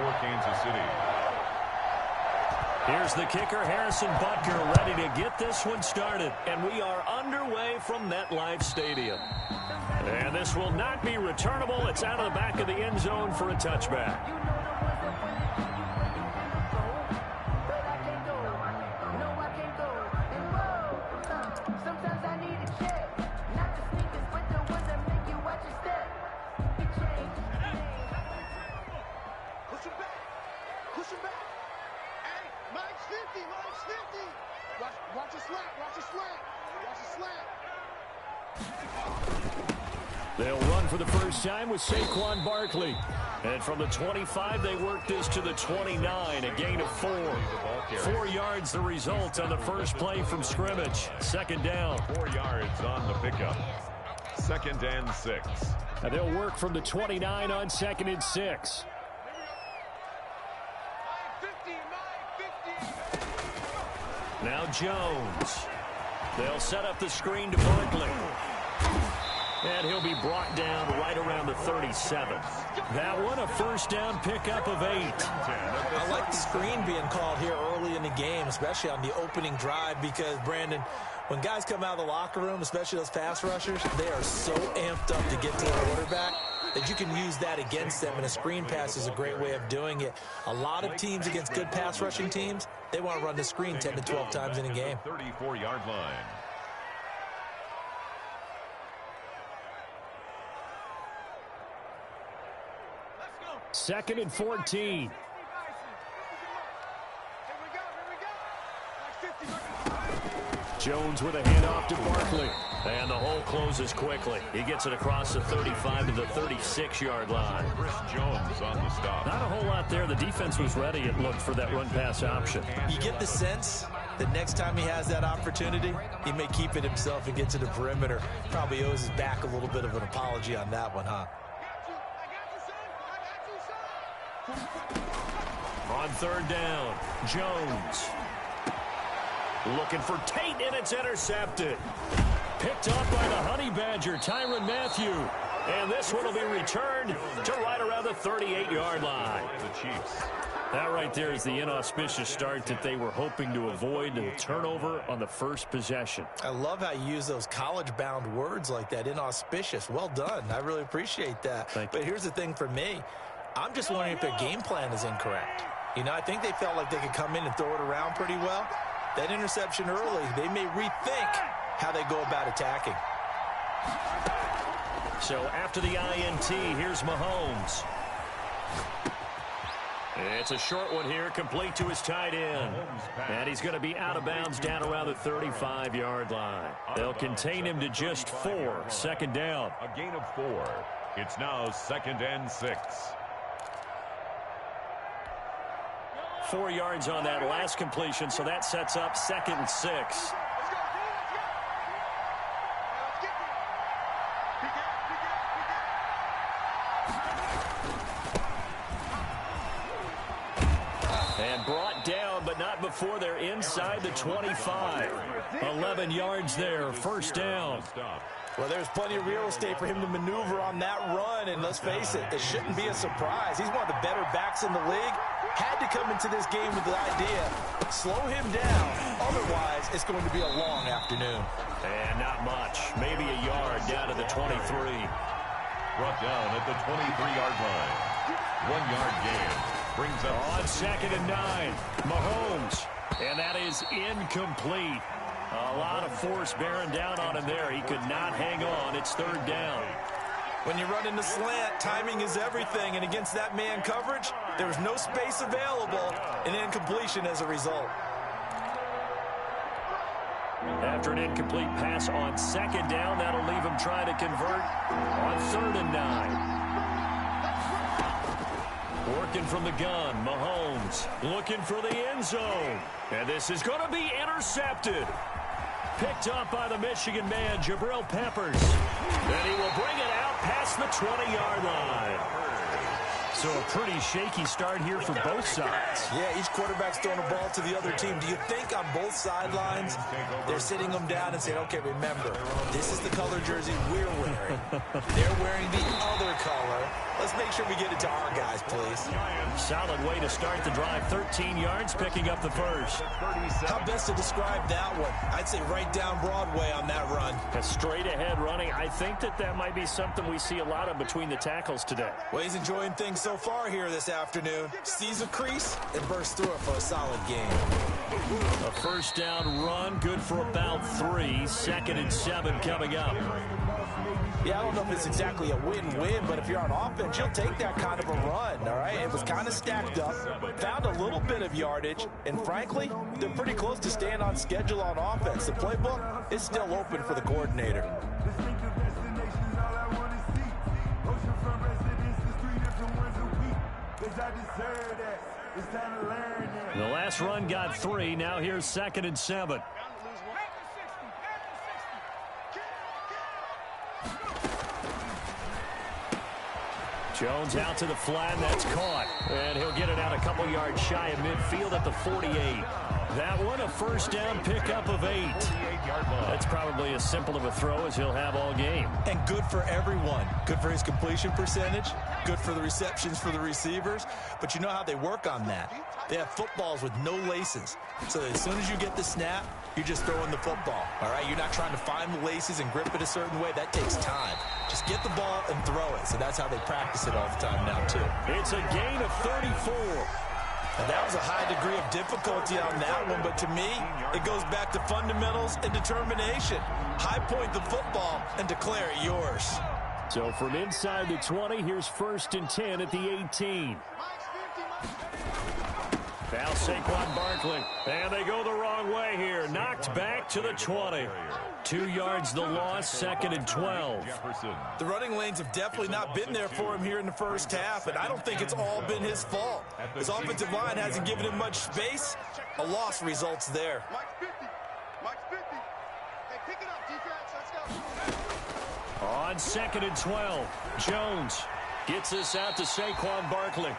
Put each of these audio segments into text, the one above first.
for Kansas City. Here's the kicker, Harrison Butker, ready to get this one started. And we are underway from MetLife Stadium. And this will not be returnable. It's out of the back of the end zone for a touchback. They'll run for the first time with Saquon Barkley. And from the 25, they work this to the 29, a gain of 4. 4 yards the result on the first play from scrimmage. Second down. 4 yards on the pickup. 2nd and 6. And they'll work from the 29 on 2nd and 6. Now Jones. They'll set up the screen to Barkley. And he'll be brought down right around the 37. That one, a first down pickup of 8. I like the screen being called here early in the game, especially on the opening drive, because, Brandon, when guys come out of the locker room, especially those pass rushers, they are so amped up to get to the quarterback that you can use that against them, and a screen pass is a great way of doing it. A lot of teams against good pass rushing teams, they want to run the screen 10 to 12 times in a game. 34-yard line. Second and 14. Jones with a handoff to Barkley. And the hole closes quickly. He gets it across the 35 to the 36-yard line. Chris Jones on the stop. Not a whole lot there. The defense was ready, it looked, for that run-pass option. You get the sense that next time he has that opportunity, he may keep it himself and get to the perimeter. Probably owes his back a little bit of an apology on that one, huh? On third down, Jones. Looking for Tate, and it's intercepted. Picked up by the Honey Badger, Tyrann Mathieu. And this one will be returned to right around the 38-yard line. The Chiefs. That right there is the inauspicious start that they were hoping to avoid, the turnover on the first possession. I love how you use those college-bound words like that, inauspicious. Well done. I really appreciate that. But here's the thing for me. I'm just wondering if their game plan is incorrect. You know, I think they felt like they could come in and throw it around pretty well. That interception early, they may rethink how they go about attacking. So after the INT, here's Mahomes. It's a short one here, complete to his tight end. And he's going to be out of bounds down around the 35-yard line. They'll contain him to just 4. Second down. A gain of 4. It's now 2nd and 6. 4 yards on that last completion, so that sets up 2nd and 6. And brought down, but not before they're inside the 25. 11 yards there, first down. Well, there's plenty of real estate for him to maneuver on that run, and let's face it, it shouldn't be a surprise. He's one of the better backs in the league. Had to come into this game with the idea, slow him down, otherwise it's going to be a long afternoon. And not much, maybe a yard down to the 23. Brought down at the 23-yard line. 1 yard gain. Brings up on 2nd and 9. Mahomes, and that is incomplete. A lot of force bearing down on him there. He could not hang on. It's third down. When you run in the slant, timing is everything, and against that man coverage, there's no space available, and incompletion as a result. After an incomplete pass on 2nd down, that'll leave him trying to convert on 3rd and 9. Working from the gun, Mahomes looking for the end zone. And this is going to be intercepted. Picked up by the Michigan man, Jabril Peppers. And he will bring it out past the 20-yard line. So a pretty shaky start here for both sides. Yeah, each quarterback's throwing the ball to the other team. Do you think on both sidelines they're sitting them down and saying, okay, remember, this is the color jersey we're wearing. They're wearing the other color. Let's make sure we get it to our guys, please. Solid way to start the drive. 13 yards, picking up the first. How best to describe that one? I'd say right down Broadway on that run. A straight ahead running. I think that might be something we see a lot of between the tackles today. Well, he's enjoying things so far here this afternoon. Sees a crease and bursts through it for a solid game. A first down run, good for about 3. 2nd and 7 coming up. Yeah, I don't know if it's exactly a win-win, but if you're on offense, you'll take that kind of a run, all right? It was kind of stacked up, found a little bit of yardage, and frankly, they're pretty close to staying on schedule on offense. The playbook is still open for the coordinator. The last run got 3. Now here's 2nd and 7. Jones out to the flat, and that's caught. And he'll get it out a couple yards shy of midfield at the 48. That one, a first down pickup of 8. That's probably as simple of a throw as he'll have all game. And good for everyone. Good for his completion percentage. Good for the receptions for the receivers. But you know how they work on that. They have footballs with no laces. So as soon as you get the snap, you're just throwing the football. All right? You're not trying to find the laces and grip it a certain way. That takes time. Just get the ball and throw it. So that's how they practice it all the time now, too. It's a gain of 34. And that was a high degree of difficulty on that one, but to me, it goes back to fundamentals and determination. High point the football and declare it yours. So from inside the 20, here's 1st and 10 at the 18. Now Saquon Barkley, and they go the wrong way here. Knocked back to the 20. 2 yards the loss, 2nd and 12. The running lanes have definitely not been there for him here in the first half, and I don't think it's all been his fault. His offensive line hasn't given him much space. A loss results there. On 2nd and 12, Jones gets this out to Saquon Barkley.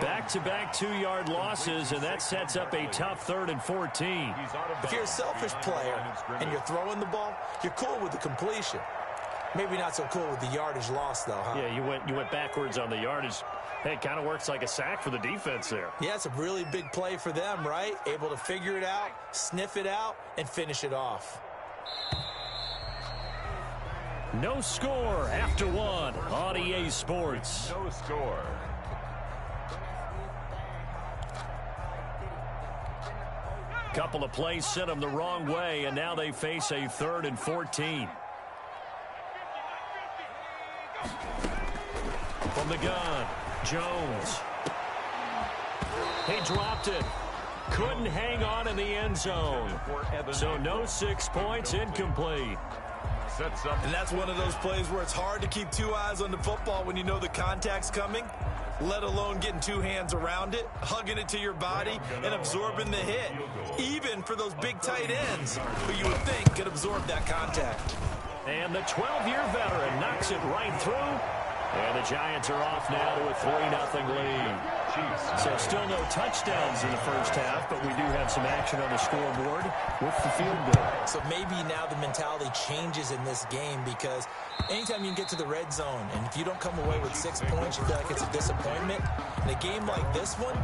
Back-to-back 2-yard losses, and that sets up a tough 3rd and 14. If you're a selfish player and you're throwing the ball, you're cool with the completion. Maybe not so cool with the yardage loss, though, huh? Yeah, you went backwards on the yardage. Hey, it kind of works like a sack for the defense there. Yeah, it's a really big play for them, right? Able to figure it out, sniff it out, and finish it off. No score after 1 on EA Sports. No score. Couple of plays sent them the wrong way, and now they face a 3rd and 14. From the gun, Jones. He dropped it. Couldn't hang on in the end zone. So no 6 points, incomplete. And that's one of those plays where it's hard to keep 2 eyes on the football when you know the contact's coming, let alone getting 2 hands around it, hugging it to your body, and absorbing the hit. Even for those big tight ends, who you would think could absorb that contact. And the 12-year veteran knocks it right through. And the Giants are off now to a 3-0 lead. So still no touchdowns in the first half, but we do have some action on the scoreboard with the field goal. So maybe now the mentality changes in this game, because anytime you can get to the red zone, and if you don't come away with 6 points, you feel like it's a disappointment. In a game like this one,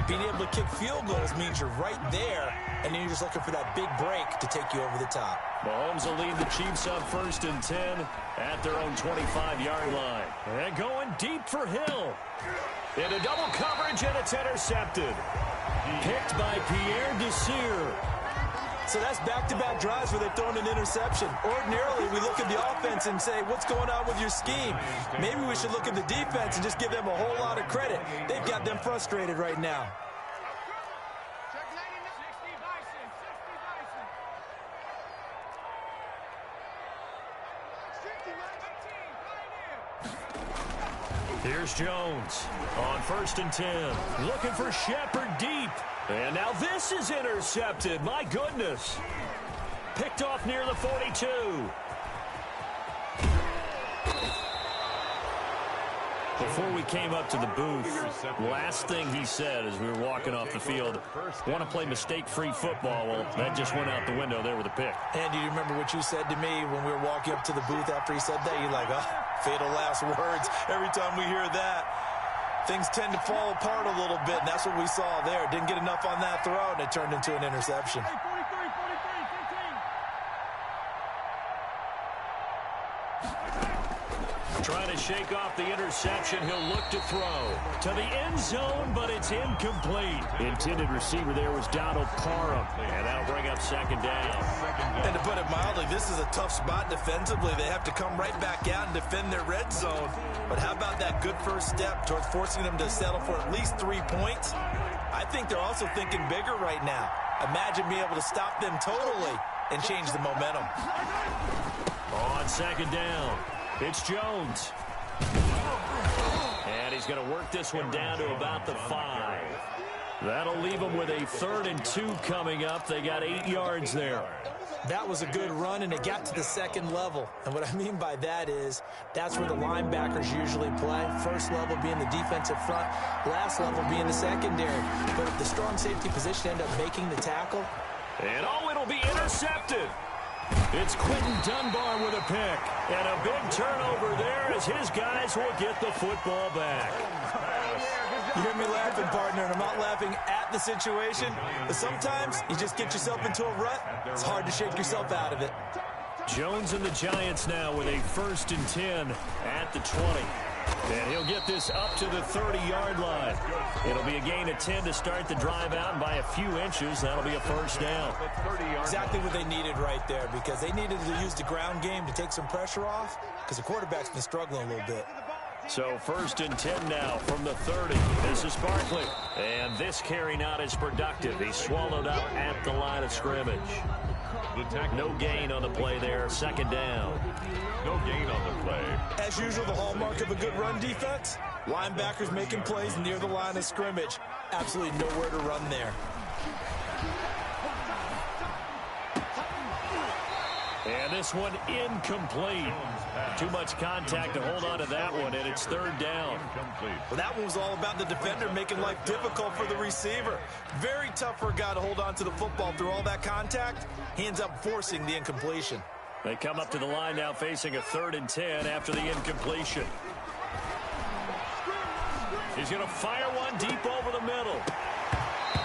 being able to kick field goals means you're right there, and then you're just looking for that big break to take you over the top. Mahomes will lead the Chiefs up 1st and 10 at their own 25-yard line. And going deep for Hill. Into double coverage, and it's intercepted. Picked by Pierre Desir. So that's back-to-back drives where they've thrown an interception. Ordinarily, we look at the offense and say, what's going on with your scheme? Maybe we should look at the defense and just give them a whole lot of credit. They've got them frustrated right now. Here's Jones on 1st and 10. Looking for Shepard deep. And now this is intercepted. My goodness. Picked off near the 42. Before we came up to the booth, last thing he said as we were walking off the field, want to play mistake-free football. Well, that just went out the window there with a pick. Andy, do you remember what you said to me when we were walking up to the booth after he said that? You're like, oh, fatal last words. Every time we hear that, things tend to fall apart a little bit, and that's what we saw there. Didn't get enough on that throw, and it turned into an interception. Trying to shake off the interception. He'll look to throw to the end zone, but it's incomplete. The intended receiver there was Donald Parham, and that'll bring up second down. And to put it mildly, this is a tough spot defensively. They have to come right back out and defend their red zone. But how about that good first step towards forcing them to settle for at least 3 points? I think they're also thinking bigger right now. Imagine being able to stop them totally and change the momentum. On second down, it's Jones. And he's going to work this one down to about the 5. That'll leave them with a 3rd and 2 coming up. They got 8 yards there. That was a good run, and it got to the second level. And what I mean by that is that's where the linebackers usually play. First level being the defensive front, last level being the secondary. But if the strong safety position end up making the tackle. And oh, it'll be intercepted. It's Quentin Dunbar with a pick. And a big turnover there as his guys will get the football back. You hear me laughing, partner, and I'm not laughing at the situation. But sometimes you just get yourself into a rut. It's hard to shake yourself out of it. Jones and the Giants now with a 1st and 10 at the 20. And he'll get this up to the 30-yard line. It'll be a gain of 10 to start the drive out, and by a few inches, that'll be a first down. Exactly what they needed right there, because they needed to use the ground game to take some pressure off, because the quarterback's been struggling a little bit. So 1st and 10 now from the 30. This is Barkley. And this carry not as productive. He's swallowed up at the line of scrimmage. No gain on the play there. 2nd down. No gain on the play. As usual, the hallmark of a good run defense, linebackers making plays near the line of scrimmage. Absolutely nowhere to run there. And this one incomplete. Too much contact to hold on to that one, and it's 3rd down. Well, that one was all about the defender making life difficult for the receiver. Very tough for a guy to hold on to the football through all that contact. He ends up forcing the incompletion. They come up to the line now facing a 3rd and 10 after the incompletion. He's going to fire one deep over the middle.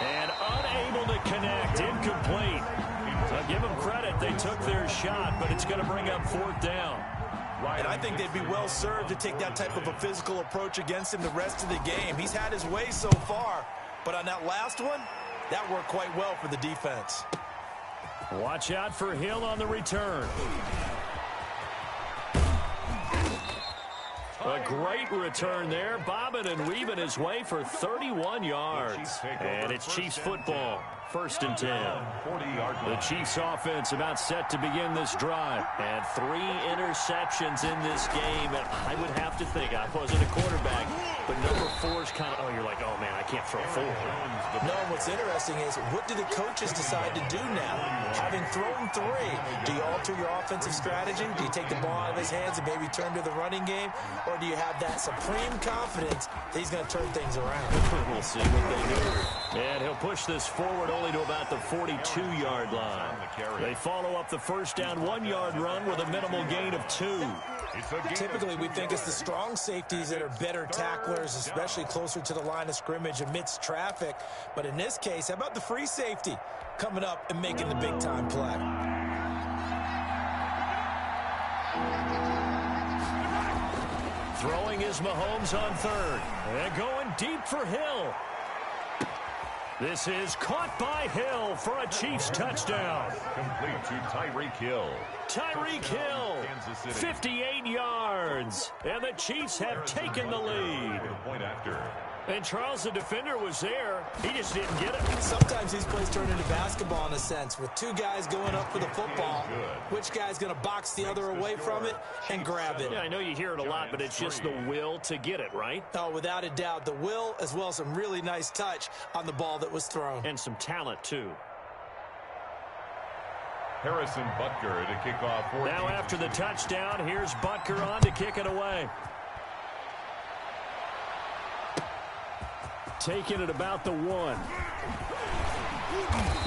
And unable to connect. Incomplete. So give them credit. They took their shot, but it's going to bring up 4th down. And I think they'd be well served to take that type of a physical approach against him the rest of the game. He's had his way so far, but on that last one, that worked quite well for the defense. Watch out for Hill on the return. A great return there, bobbing and weaving his way for 31 yards. And it's Chiefs football. 1st and 10. The Chiefs offense about set to begin this drive. And 3 interceptions in this game. And I would have to think, I wasn't a quarterback, but number 4 is kind of, oh, you're like, oh, man, I can't throw 4. No, what's interesting is, what do the coaches decide to do now? Having thrown 3, do you alter your offensive strategy? Do you take the ball out of his hands and maybe turn to the running game? Or do you have that supreme confidence that he's going to turn things around? We'll see what they do. And he'll push this forward only to about the 42-yard line. They follow up the 1st down 1-yard run with a minimal gain of 2. Typically, we think it's the strong safeties that are better tacklers, especially closer to the line of scrimmage amidst traffic. But in this case, how about the free safety coming up and making the big-time play? Throwing is Mahomes on 3rd. And going deep for Hill. This is caught by Hill for a Chiefs touchdown. Complete to Tyreek Hill. Tyreek Hill, 58 yards. And the Chiefs have taken the lead. Point after. And Charles, the defender, was there. He just didn't get it. Sometimes these plays turn into basketball in a sense, with 2 guys going up for the football. Which guy's going to box the other away from it and grab it? Yeah, I know you hear it a lot, but it's just the will to get it, right? Oh, without a doubt. The will, as well as some really nice touch on the ball that was thrown. And some talent, too. Harrison Butker to kick off. Now after the touchdown, here's Butker on to kick it away. Taking it about the 1.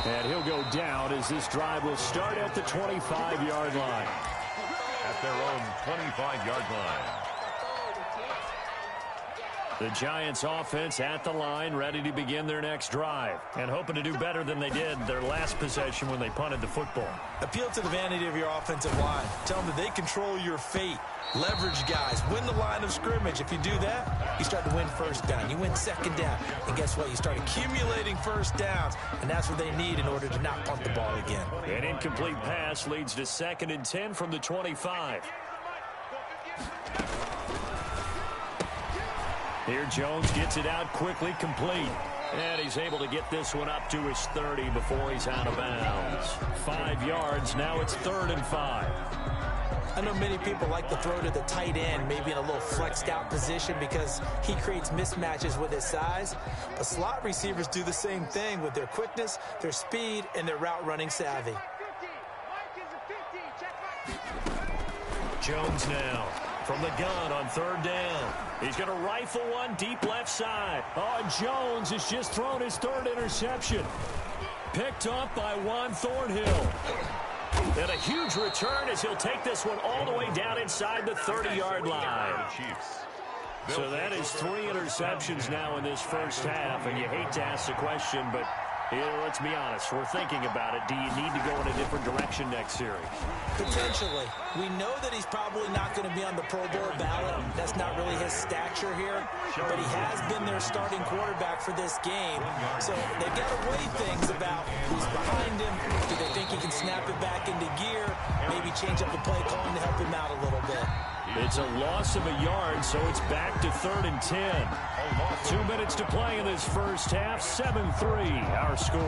And he'll go down as this drive will start at the 25-yard line. At their own 25-yard line. The Giants offense at the line, ready to begin their next drive, and hoping to do better than they did their last possession when they punted the football. Appeal to the vanity of your offensive line. Tell them that they control your fate. Leverage guys. Win the line of scrimmage. If you do that, you start to win first down. You win second down. And guess what? You start accumulating first downs, and that's what they need in order to not punt the ball again. An incomplete pass leads to 2nd and 10 from the 25. Here Jones gets it out quickly, complete. And he's able to get this one up to his 30 before he's out of bounds. 5 yards, now it's 3rd and 5. I know many people like to throw to the tight end, maybe in a little flexed out position because he creates mismatches with his size. But slot receivers do the same thing with their quickness, their speed, and their route running savvy. Jones now from the gun on 3rd down. He's going to rifle one deep left side. Oh, Jones has just thrown his 3rd interception. Picked up by Juan Thornhill. And a huge return as he'll take this one all the way down inside the 30-yard line. So that is 3 interceptions now in this first half, and you hate to ask the question, but let's be honest, we're thinking about it. Do you need to go in a different direction next series? Potentially. We know that he's probably not going to be on the Pro Bowl ballot. That's not really his stature here, but he has been their starting quarterback for this game. So they've got to weigh things about who's behind him. Do they think he can snap it back into gear? Maybe change up the play calling to help him out a little bit. It's a loss of a yard, so it's back to 3rd and 10. 2 minutes to play in this first half. 7-3, our score.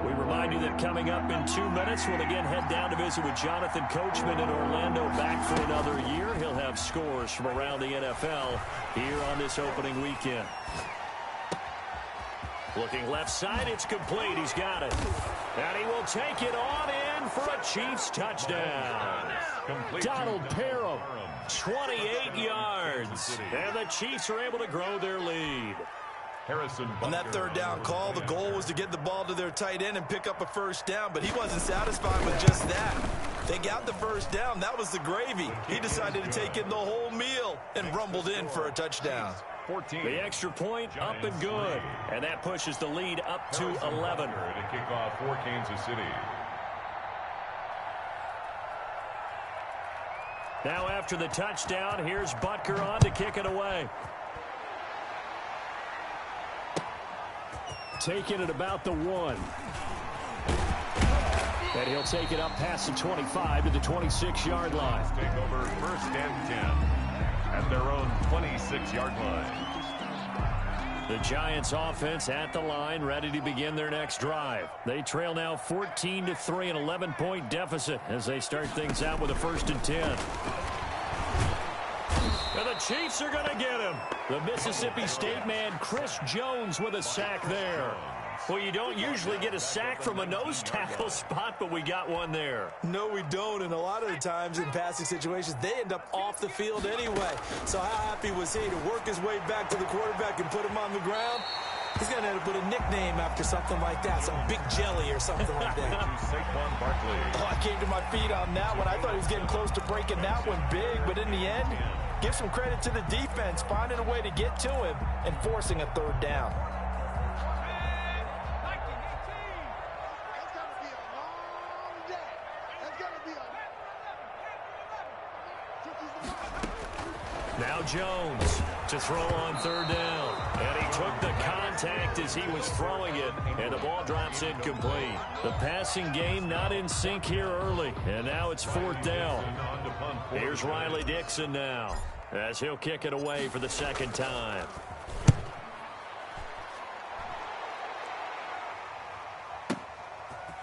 We remind you that coming up in 2 minutes, we'll again head down to visit with Jonathan Coachman in Orlando, back for another year. He'll have scores from around the NFL here on this opening weekend. Looking left side, it's complete. He's got it. And he will take it on in for a Chiefs touchdown. Donald Parham, 28 yards. And the Chiefs are able to grow their lead. On that 3rd down call, the goal was to get the ball to their tight end and pick up a first down, but he wasn't satisfied with just that. They got the first down. That was the gravy. He decided to take in the whole meal and rumbled in for a touchdown. 14. The extra point up and good. And that pushes the lead up to 11. To kick off for Kansas City. Now after the touchdown, here's Butker on to kick it away. Taking it about the 1. And he'll take it up past the 25 to the 26-yard line. Take over 1st and 10. At their own 26-yard line. The Giants offense at the line, ready to begin their next drive. They trail now 14-3, an 11-point deficit as they start things out with a 1st and 10. And the Chiefs are going to get him. The Mississippi State man, Chris Jones, with a sack there. Well, you don't usually get a sack from a nose tackle spot, but we got one there. No, we don't, and a lot of the times in passing situations, they end up off the field anyway. So how happy was he to work his way back to the quarterback and put him on the ground? He's going to have to put a nickname after something like that, some Big Jelly or something like that. Saquon Barkley. Oh, I came to my feet on that one. I thought he was getting close to breaking that one big, but in the end, give some credit to the defense, finding a way to get to him and forcing a 3rd down. Now Jones to throw on 3rd down. And he took the contact as he was throwing it, and the ball drops incomplete. The passing game not in sync here early, and now it's 4th down. Here's Riley Dixon now as he'll kick it away for the 2nd time.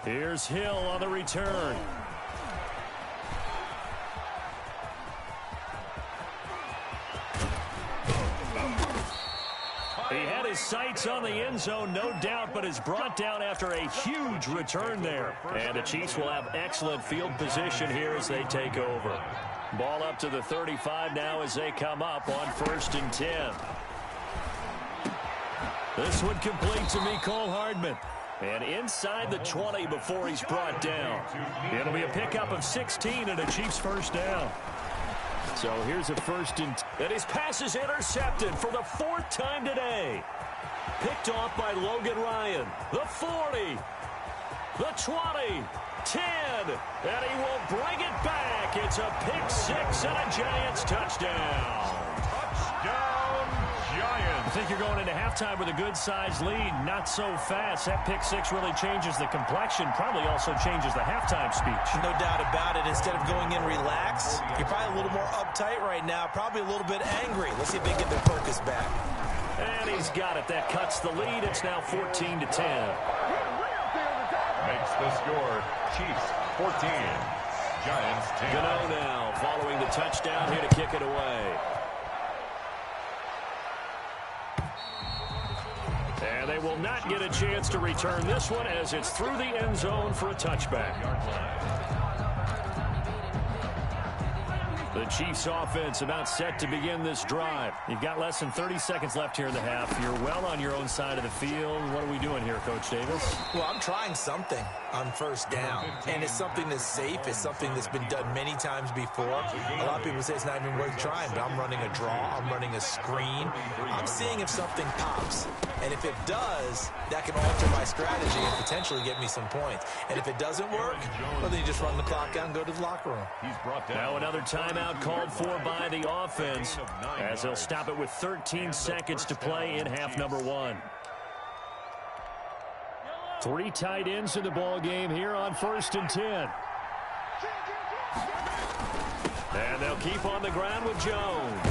Here's Hill on the return. He had his sights on the end zone, no doubt, but is brought down after a huge return there. And the Chiefs will have excellent field position here as they take over. Ball up to the 35 now as they come up on 1st and 10. This one complete to Mecole Hardman. And inside the 20 before he's brought down. It'll be a pickup of 16 and a Chiefs first down. So here's a 1st and 10. And his pass is intercepted for the 4th time today. Picked off by Logan Ryan. The 40. The 20. 10. And he will bring it back. It's a pick 6 and a Giants touchdown. Touchdown, Giants. I think you're going into halftime with a good-sized lead. Not so fast. That pick 6 really changes the complexion. Probably also changes the halftime speech. No doubt about it. Instead of going in relaxed, you're probably a little more uptight right now. Probably a little bit angry. Let's see if they get their focus back. And he's got it. That cuts the lead. It's now 14 to 10. Makes the score. Chiefs 14. Giants 10. Gano now following the touchdown here to kick it away. And they will not get a chance to return this one as it's through the end zone for a touchback. The Chiefs offense about set to begin this drive. You've got less than 30 seconds left here in the half. You're well on your own side of the field. What are we doing here, Coach Davis? Well, I'm trying something on 1st down, and it's something that's safe. It's something that's been done many times before. A lot of people say it's not even worth trying, but I'm running a draw. I'm running a screen. I'm seeing if something pops, and if it does, that can alter my strategy and potentially get me some points. And if it doesn't work, well, then you just run the clock out and go to the locker room. Now another timeout called for by the offense as they'll stop it with 13 seconds to play in half number 1. 3 tight ends in the ball game here on 1st and 10. And they'll keep on the ground with Jones.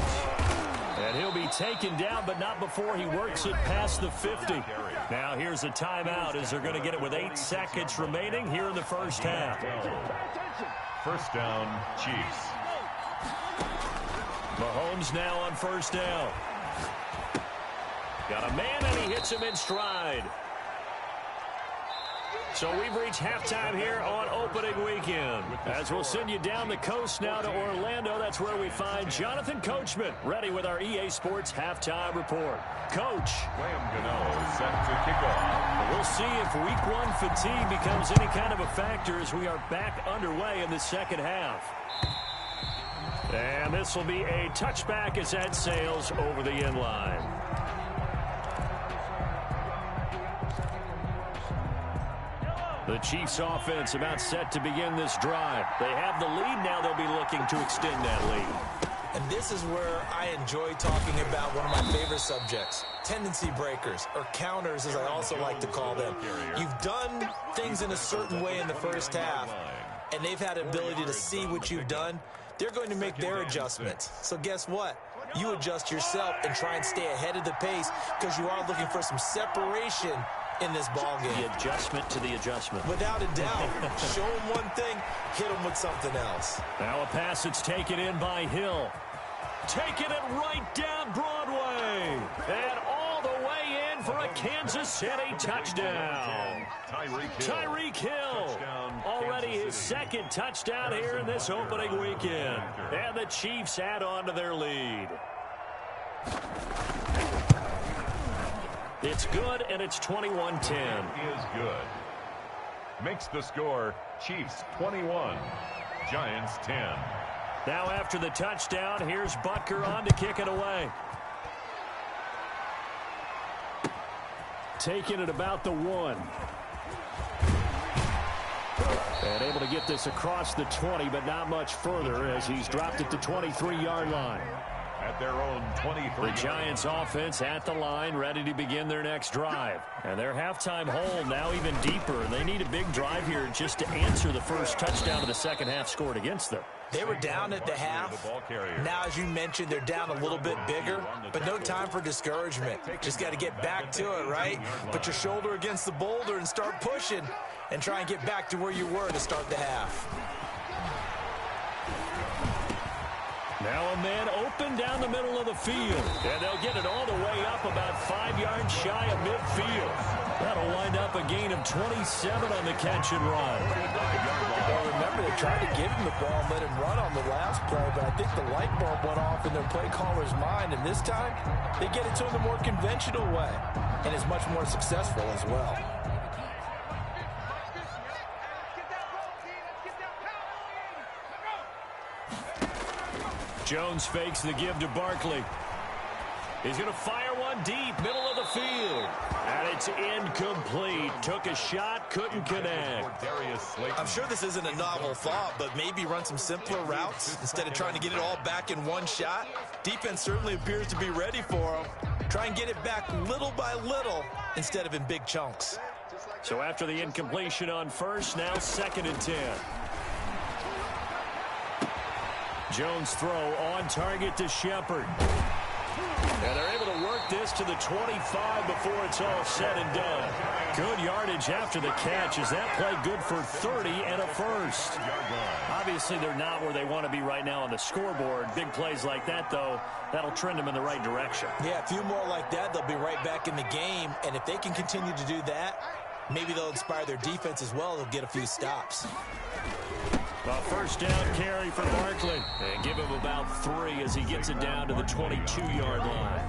And he'll be taken down, but not before he works it past the 50. Now here's a timeout as they're going to get it with 8 seconds remaining here in the first half. 1st down, Chiefs. Mahomes now on 1st down. Got a man, and he hits him in stride. So we've reached halftime here on opening weekend. As we'll send you down the coast now to Orlando, that's where we find Jonathan Coachman, ready with our EA Sports halftime report. Coach. Gano set to kick off. We'll see if week 1 fatigue becomes any kind of a factor as we are back underway in the second half. And this will be a touchback as that sails over the end line. The Chiefs offense about set to begin this drive. They have the lead now. They'll be looking to extend that lead. And this is where I enjoy talking about one of my favorite subjects, tendency breakers, or counters as I also like to call them. You've done things in a certain way in the first half, and they've had the ability to see what you've done. They're going to make their adjustments. So guess what? You adjust yourself and try and stay ahead of the pace because you are looking for some separation in this ball game. The adjustment to the adjustment. Without a doubt. Show them one thing, hit them with something else. Now a pass that's taken in by Hill. Taking it right down Broadway. And all the way in for a Kansas City touchdown. Tyreek Hill. Already his 2nd touchdown here in this opening weekend. And the Chiefs add on to their lead. It's good, and it's 21-10. Is good. Makes the score Chiefs 21, Giants 10. Now after the touchdown, here's Butker on to kick it away. Taking it about the 1. And able to get this across the 20, but not much further as he's dropped at the 23-yard line. At their own 23. The Giants offense at the line, ready to begin their next drive. And their halftime hole now even deeper. They need a big drive here just to answer the first touchdown of the second half scored against them. They were down at the half. Now, as you mentioned, they're down a little bit bigger, but no time for discouragement. Just got to get back to it, right? Put your shoulder against the boulder and start pushing and try and get back to where you were to start the half. Now a man open down the middle of the field. And they'll get it all the way up about 5 yards shy of midfield. That'll wind up a gain of 27 on the catch and run. Well, remember, they tried to give him the ball and let him run on the last play, but I think the light bulb went off in their play caller's mind, and this time they get it to him the more conventional way, and is much more successful as well. Jones fakes the give to Barkley. He's going to fire one deep, middle of the field. And it's incomplete. Took a shot, couldn't connect. I'm sure this isn't a novel thought, but maybe run some simpler routes instead of trying to get it all back in one shot. Defense certainly appears to be ready for him. Try and get it back little by little instead of in big chunks. So after the incompletion on first, now 2nd and 10. Jones throw on target to Shepard. And they're able to work this to the 25 before it's all said and done. Good yardage after the catch. Is that play good for 30 and a first? Obviously, they're not where they want to be right now on the scoreboard. Big plays like that, though, that'll trend them in the right direction. Yeah, a few more like that, they'll be right back in the game. And if they can continue to do that, maybe they'll inspire their defense as well. They'll get a few stops. A first down carry for Barkley. And give him about 3 as he gets it down to the 22-yard line.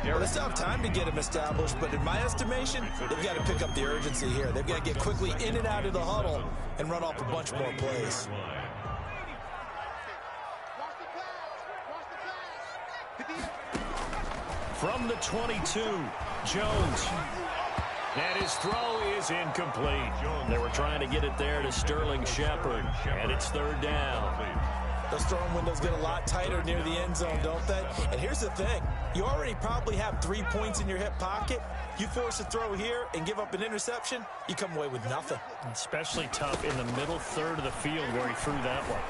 Well, they still have time to get him established, but in my estimation, they've got to pick up the urgency here. They've got to get quickly in and out of the huddle and run off a bunch more plays. From the 22, Jones. And his throw is incomplete. They were trying to get it there to Sterling Shepard, and it's 3rd down. Those throwing windows get a lot tighter near the end zone, don't they? And here's the thing. You already probably have 3 points in your hip pocket. You force a throw here and give up an interception, you come away with nothing. Especially tough in the middle third of the field where he threw that one.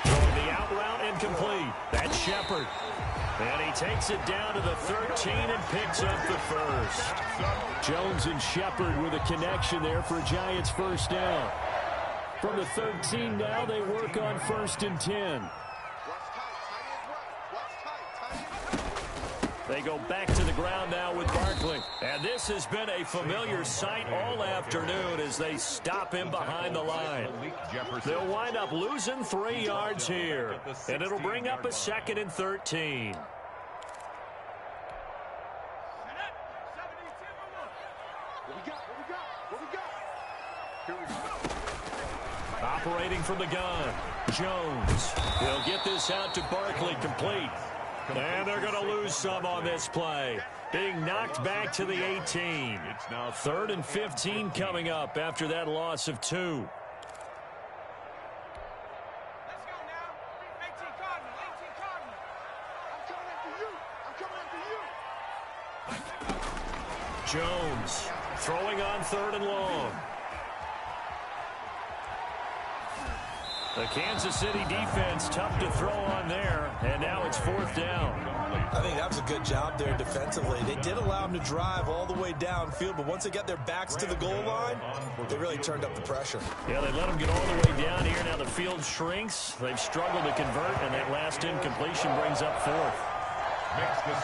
Throwing the out route incomplete. That's Shepard. And he takes it down to the 13 and picks up the first. Jones and Shepard with a connection there for a Giants first down. From the 13 now, they work on 1st and 10. They go back to the ground now with Barkley. And this has been a familiar sight all afternoon as they stop him behind the line. They'll wind up losing 3 yards here. And it'll bring up a 2nd and 13. Operating from the gun, Jones. He'll get this out to Barkley, complete. And they're going to lose some on this play. Being knocked back to the 18. It's now 3rd and 15 coming up after that loss of 2. Jones throwing on 3rd and long. The Kansas City defense tough to throw on there, and now it's 4th down. I think that was a good job there defensively. They did allow them to drive all the way downfield, but once they got their backs to the goal line, they really turned up the pressure. Yeah, they let them get all the way down here. Now the field shrinks. They've struggled to convert, and that last incompletion brings up 4th.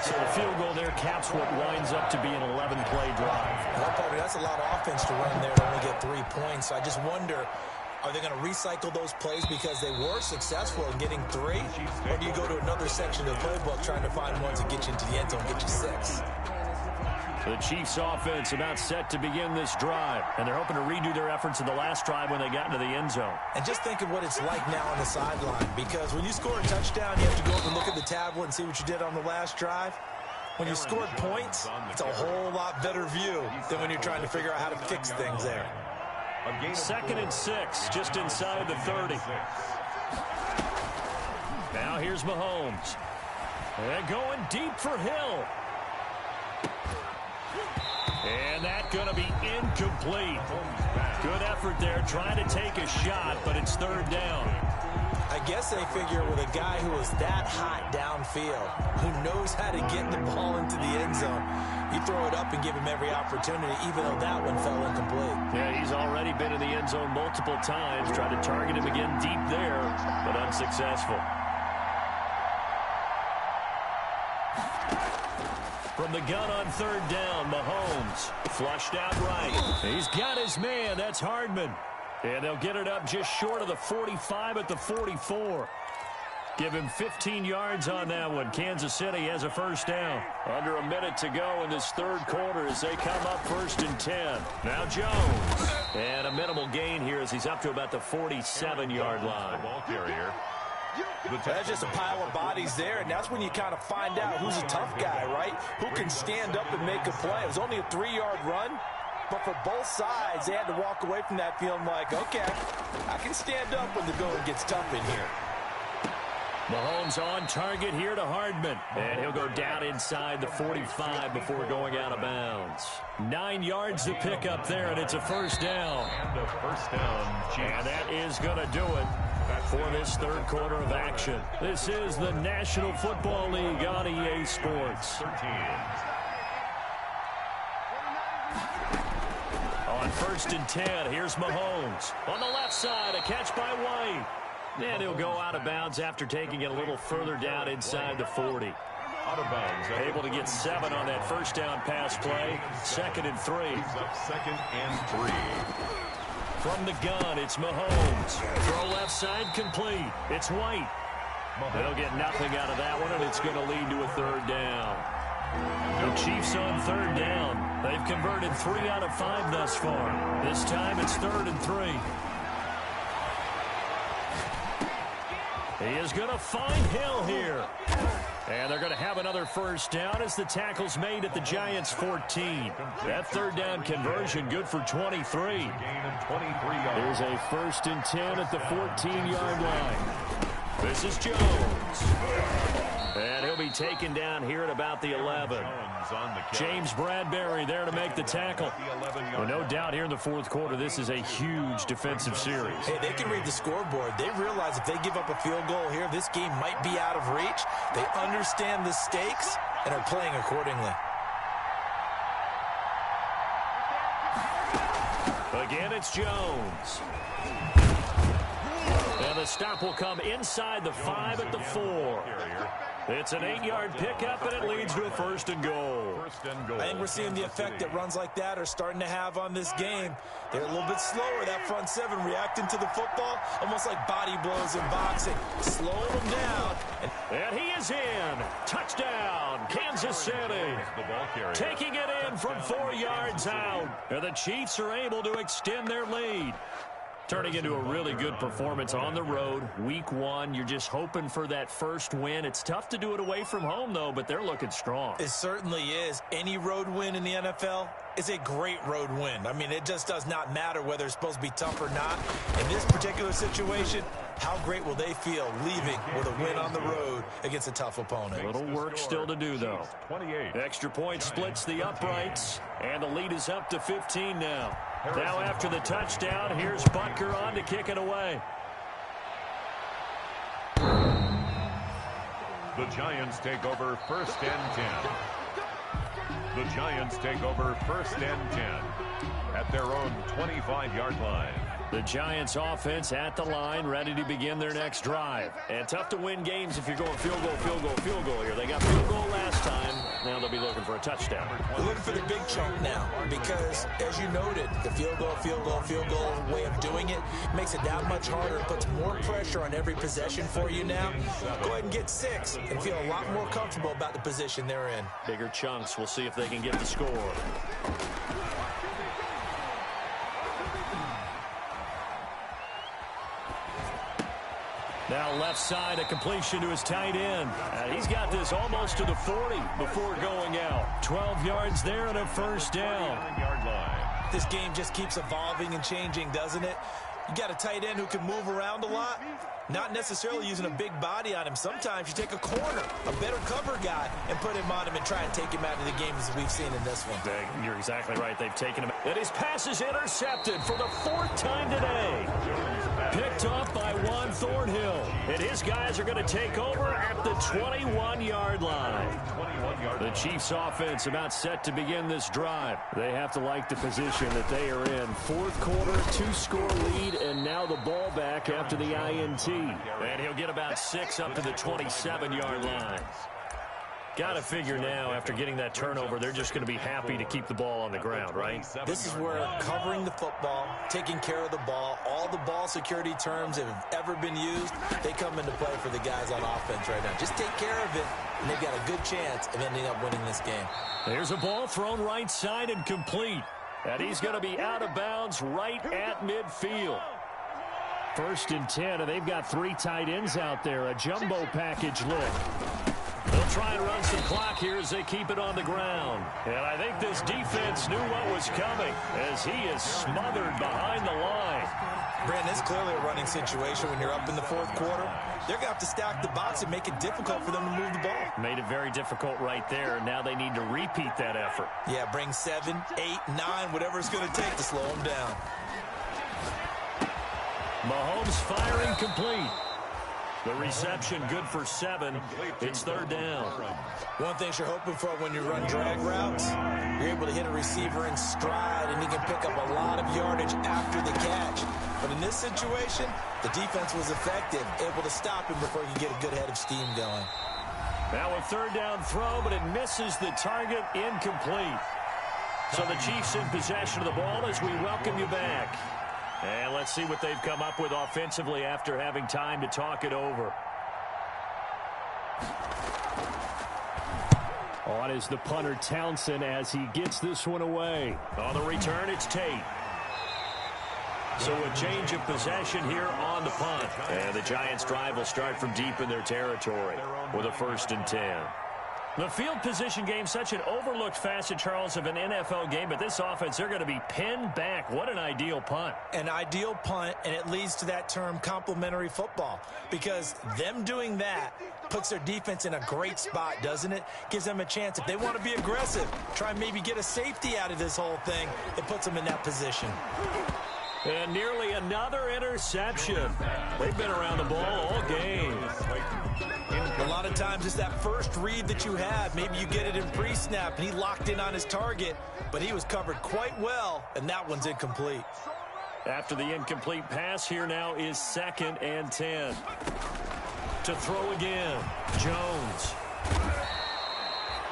So the field goal there caps what winds up to be an 11-play drive. Well, that's a lot of offense to run there to only get 3 points. So I just wonder, are they going to recycle those plays because they were successful in getting 3? Or do you go to another section of the playbook trying to find ones that get you into the end zone, get you 6? The Chiefs offense about set to begin this drive, and they're hoping to redo their efforts in the last drive when they got into the end zone. And just think of what it's like now on the sideline, because when you score a touchdown, you have to go up and look at the tablet and see what you did on the last drive. When you scored points, it's a whole lot better view than when you're trying to figure out how to fix things there. 2nd and 6, just inside the 30. Now here's Mahomes. And going deep for Hill. And that's going to be incomplete. Good effort there, trying to take a shot, but it's 3rd down. I guess they figure with a guy who is that hot downfield, who knows how to get the ball into the end zone, You throw it up and give him every opportunity, even though that one fell incomplete. Yeah, he's already been in the end zone multiple times. Tried to target him again deep there, but unsuccessful. From the gun on third down, Mahomes flushed out right. He's got his man. That's Hardman. And they'll get it up just short of the 45 at the 44. Give him 15 yards on that one. Kansas City has a first down. Under a minute to go in this third quarter as they come up 1st and 10. Now Jones. And a minimal gain here as he's up to about the 47-yard line. Ball carrier. That's just a pile of bodies there, and that's when you kind of find out who's a tough guy, right? Who can stand up and make a play. It was only a 3-yard run, but for both sides, they had to walk away from that feeling like, okay, I can stand up when the going gets tough in here. Mahomes on target here to Hardman. And he'll go down inside the 45 before going out of bounds. 9 yards to pick up there, and it's a first down. And a first down. And that is going to do it for this third quarter of action. This is the National Football League on EA Sports. 13. On 1st and 10, here's Mahomes. On the left side, a catch by White. And he'll go out of bounds after taking it a little further down inside the 40. Out of bounds. Able to get 7 on that first down pass play. 2nd and 3. He's up 2nd and 3. From the gun, it's Mahomes. Throw left side complete. It's White. They'll get nothing out of that one, and it's going to lead to a third down. The Chiefs on third down. They've converted 3 out of 5 thus far. This time it's 3rd and 3. He is going to find Hill here. And they're going to have another first down as the tackle's made at the Giants' 14. That third down conversion good for 23. Gain of 23 yards. Here's a 1st and 10 at the 14-yard line. This is Jones. And he'll be taken down here at about the 11. James Bradbury there to make the tackle. Well, no doubt here in the fourth quarter, this is a huge defensive series. Hey, they can read the scoreboard. They realize if they give up a field goal here, this game might be out of reach. They understand the stakes and are playing accordingly. Again, it's Jones. And the stop will come inside the 5 at the 4. It's an 8-yard pickup, and it leads to a 1st and goal. I think we're seeing the effect that runs like that are starting to have on this game. They're a little bit slower, that front 7, reacting to the football, almost like body blows in boxing, slowing them down. And he is in. Touchdown, Kansas City. Taking it in from 4 yards out. And the Chiefs are able to extend their lead. Turning into a really good performance on the road. Week 1, you're just hoping for that first win. It's tough to do it away from home, though, but they're looking strong. It certainly is. Any road win in the NFL is a great road win. I mean, it just does not matter whether it's supposed to be tough or not. In this particular situation, how great will they feel leaving with a win on the road against a tough opponent? A little work still to do, though. 28. Extra point splits the uprights, and the lead is up to 15 now. Now after the touchdown, here's Butker on to kick it away. The Giants take over 1st and 10. The Giants take over 1st and 10 at their own 25-yard line. The Giants offense at the line, ready to begin their next drive. And tough to win games if you're going field goal, field goal, field goal here. They got field goal last time. Now they'll be looking for a touchdown. We're looking for the big chunk now because, as you noted, the field goal, field goal, field goal way of doing it makes it that much harder. It puts more pressure on every possession for you now. Go ahead and get 6 and feel a lot more comfortable about the position they're in. Bigger chunks. We'll see if they can get the score. Now left side, a completion to his tight end. And he's got this almost to the 40 before going out. 12 yards there and a first down. This game just keeps evolving and changing, doesn't it? You got a tight end who can move around a lot, not necessarily using a big body on him. Sometimes you take a corner, a better cover guy, and put him on him and try and take him out of the game as we've seen in this one. You're exactly right. They've taken him. And his pass is intercepted for the 4th time today. Picked off by Juan Thornhill. And his guys are going to take over at the 21-yard line. The Chiefs offense about set to begin this drive. They have to like the position that they are in. Fourth quarter, 2-score lead, and now the ball back after the INT. And he'll get about 6 up to the 27-yard line. Got to figure now, after getting that turnover, they're just going to be happy to keep the ball on the ground, right? This is where covering the football, taking care of the ball, all the ball security terms that have ever been used, they come into play for the guys on offense right now. Just take care of it, and they've got a good chance of ending up winning this game. There's a ball thrown right side and complete. And he's going to be out of bounds right at midfield. 1st and 10, and they've got 3 tight ends out there. A jumbo package look. They'll try and run some clock here as they keep it on the ground. And I think this defense knew what was coming as he is smothered behind the line. Brandon, it's clearly a running situation when you're up in the 4th quarter. They're going to have to stack the box and make it difficult for them to move the ball. Made it very difficult right there. Now they need to repeat that effort. Yeah, bring 7, 8, 9, whatever it's going to take to slow them down. Mahomes firing complete. The reception good for 7. It's 3rd down. One thing you're hoping for when you run drag routes, you're able to hit a receiver in stride, and he can pick up a lot of yardage after the catch. But in this situation, the defense was effective, able to stop him before he could get a good head of steam going. Now a 3rd down throw, but it misses the target, incomplete. So the Chiefs in possession of the ball as we welcome you back. And let's see what they've come up with offensively after having time to talk it over. On is the punter Townsend as he gets this one away. On the return, it's Tate. So a change of possession here on the punt. And the Giants' drive will start from deep in their territory with a 1st and 10. The field position game, such an overlooked facet, Charles, of an NFL game, but this offense, they're going to be pinned back. What an ideal punt. An ideal punt, and it leads to that term complementary football, because them doing that puts their defense in a great spot, doesn't it? Gives them a chance. If they want to be aggressive, try and maybe get a safety out of this whole thing, it puts them in that position. And nearly another interception. They've been around the ball all game. A lot of times it's that first read that you have. Maybe you get it in pre-snap, and he locked in on his target, but he was covered quite well, and that one's incomplete. After the incomplete pass, here now is 2nd and 10. To throw again, Jones.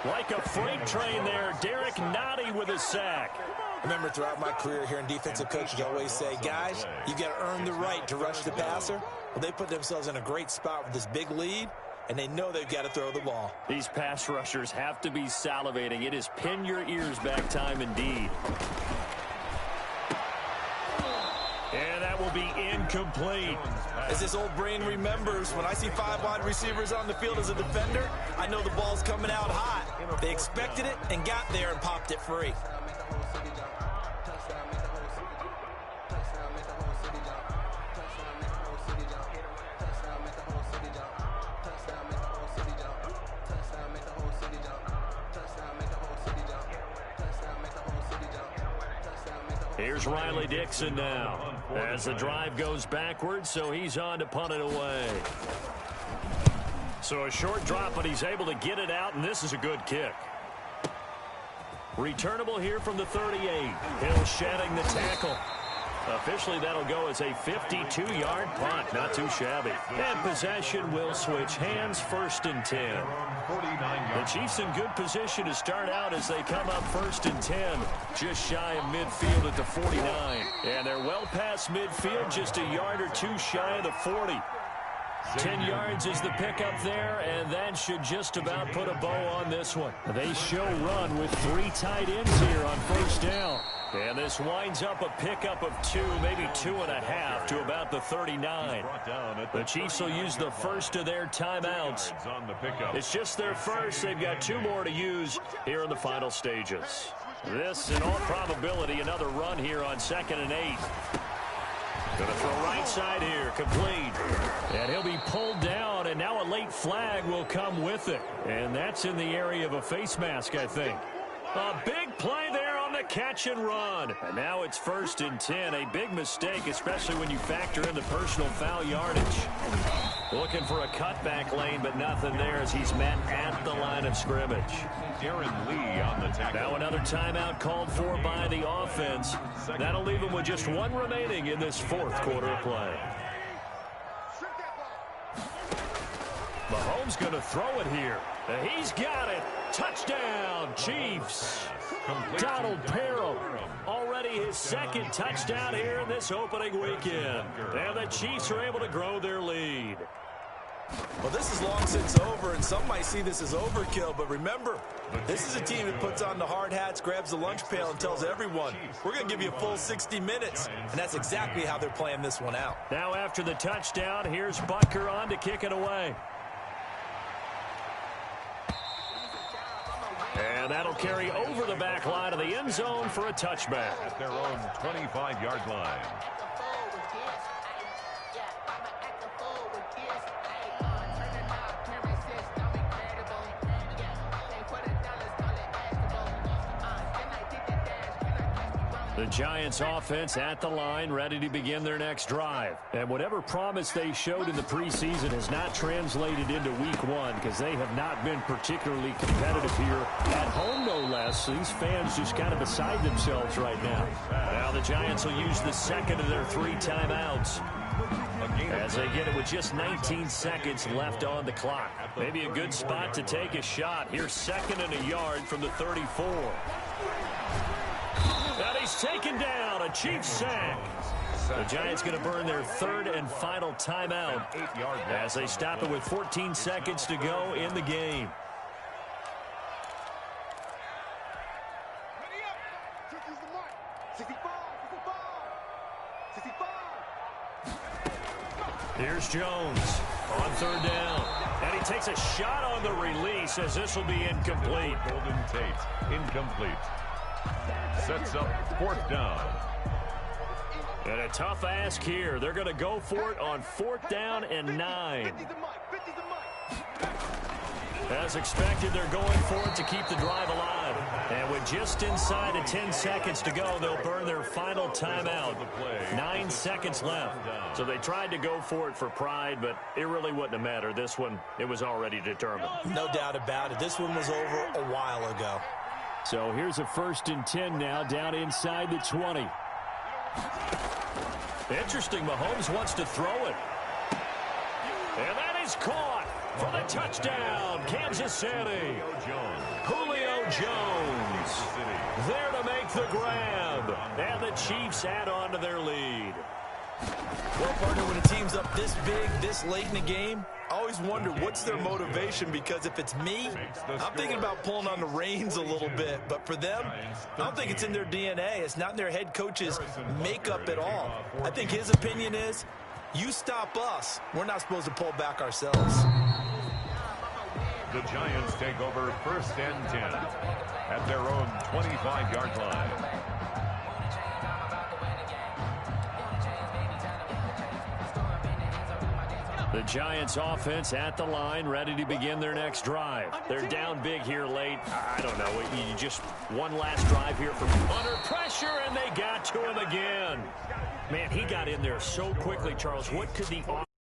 Like a freight train there, Derek Nottie with a sack. Remember, throughout my career here in defensive coaches, I always say, guys, you got to earn the right to rush the passer. Well, they put themselves in a great spot with this big lead, and they know they've got to throw the ball. These pass rushers have to be salivating. It is pin your ears back time indeed. And that will be incomplete. As this old brain remembers, when I see 5 wide receivers on the field as a defender, I know the ball's coming out hot. They expected it and got there and popped it free. Here's Riley Dixon now as the drive goes backwards, so he's on to punt it away. So a short drop, but he's able to get it out, and this is a good kick. Returnable here from the 38. Hill shedding the tackle. Officially, that'll go as a 52-yard punt. Not too shabby. And possession will switch hands, 1st and 10. The Chiefs in good position to start out as they come up 1st and 10. Just shy of midfield at the 49. And they're well past midfield, just a yard or 2 shy of the 40. 10 yards is the pickup there, and that should just about put a bow on this one. They show run with 3 tight ends here on 1st down. And this winds up a pickup of 2, maybe 2.5 to about the 39. The Chiefs will use the first of their timeouts. It's just their first. They've got 2 more to use here in the final stages. This, in all probability, another run here on 2nd and 8. Going to throw right side here, complete. And he'll be pulled down, and now a late flag will come with it. And that's in the area of a face mask, I think. A big play there on the the catch and run. And now it's 1st and 10. A big mistake, especially when you factor in the personal foul yardage. Looking for a cutback lane, but nothing there as he's met at the line of scrimmage. Aaron Lee on the tackle. Now another timeout called for by the offense. That'll leave him with just one remaining in this 4th quarter of play. Mahomes going to throw it here. He's got it. Touchdown, Chiefs. Donald Parham, already his 2nd touchdown here in this opening weekend. And the Chiefs are able to grow their lead. Well, this is long since over, and some might see this as overkill, but remember, this is a team that puts on the hard hats, grabs the lunch pail, and tells everyone, we're going to give you a full 60 minutes, and that's exactly how they're playing this one out. Now after the touchdown, here's Butker on to kick it away. And that'll carry over the back line of the end zone for a touchback. At their own 25-yard line. The Giants offense at the line, ready to begin their next drive. And whatever promise they showed in the preseason has not translated into week 1 because they have not been particularly competitive here at home, no less. These fans just kind of beside themselves right now. Now the Giants will use the 2nd of their 3 timeouts as they get it with just 19 seconds left on the clock. Maybe a good spot to take a shot. Here's 2nd and a yard from the 34. And he's taken down, a Chiefs sack. The Giants going to burn their 3rd and final timeout as they stop it with 14 seconds to go in the game. Here's Jones on 3rd down. And he takes a shot on the release as this will be incomplete. Golden Tate, incomplete. Sets up 4th down. And a tough ask here. They're going to go for it on 4th down and 9. As expected, they're going for it to keep the drive alive. And with just inside of 10 seconds to go, they'll burn their final timeout. 9 seconds left. So they tried to go for it for pride, but it really wouldn't have mattered. This one, it was already determined. No doubt about it. This one was over a while ago. So here's a 1st and 10 now, down inside the 20. Interesting, Mahomes wants to throw it. And that is caught for the touchdown, Kansas City. Julio Jones there to make the grab. And the Chiefs add on to their lead. Well, partner, when a team's up this big, this late in the game, I always wonder what's their motivation, because if it's me, I'm thinking about pulling on the reins a little bit. But for them, I don't think it's in their DNA. It's not in their head coach's makeup at all. I think his opinion is, you stop us, we're not supposed to pull back ourselves. The Giants take over 1st and 10 at their own 25-yard line. The Giants offense at the line, ready to begin their next drive. They're down big here late. I don't know. You just one last drive here from under pressure, and they got to him again. Man, he got in there so quickly, Charles. What could the